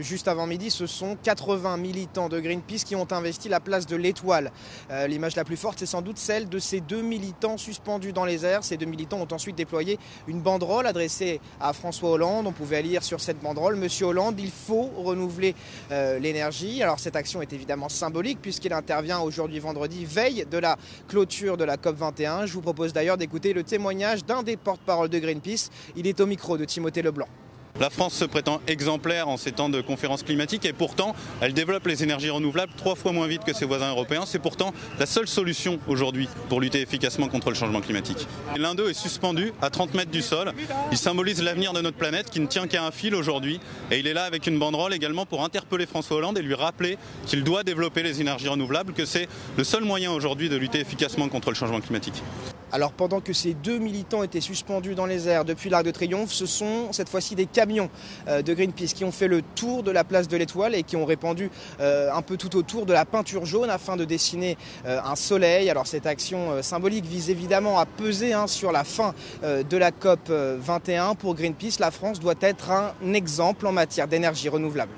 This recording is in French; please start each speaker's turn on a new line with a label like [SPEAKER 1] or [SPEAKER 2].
[SPEAKER 1] juste avant midi, ce sont 80 militants de Greenpeace qui ont investi la place de l'Étoile. L'image la plus forte, c'est sans doute celle de ces deux militants suspendus dans les airs. Ces deux militants ont ensuite déployé une banderole adressée à François Hollande. On pouvait lire sur cette banderole: Monsieur Hollande, il faut renouveler l'énergie. Alors cette action est évidemment symbolique puisqu'il intervient aujourd'hui vendredi, veille de la clôture de la COP21. Je vous propose d'ailleurs d'écouter le témoignage d'un des porte-parole de Greenpeace. Il est au micro de Timothée Leblanc.
[SPEAKER 2] La France se prétend exemplaire en ces temps de conférence climatique et pourtant elle développe les énergies renouvelables 3 fois moins vite que ses voisins européens. C'est pourtant la seule solution aujourd'hui pour lutter efficacement contre le changement climatique. L'un d'eux est suspendu à 30 mètres du sol. Il symbolise l'avenir de notre planète qui ne tient qu'à un fil aujourd'hui. Et il est là avec une banderole également pour interpeller François Hollande et lui rappeler qu'il doit développer les énergies renouvelables, que c'est le seul moyen aujourd'hui de lutter efficacement contre le changement climatique.
[SPEAKER 1] Alors pendant que ces deux militants étaient suspendus dans les airs depuis l'Arc de Triomphe, ce sont cette fois-ci des camions de Greenpeace qui ont fait le tour de la place de l'Étoile et qui ont répandu un peu tout autour de la peinture jaune afin de dessiner un soleil. Alors cette action symbolique vise évidemment à peser sur la fin de la COP 21. Pour Greenpeace, la France doit être un exemple en matière d'énergie renouvelable.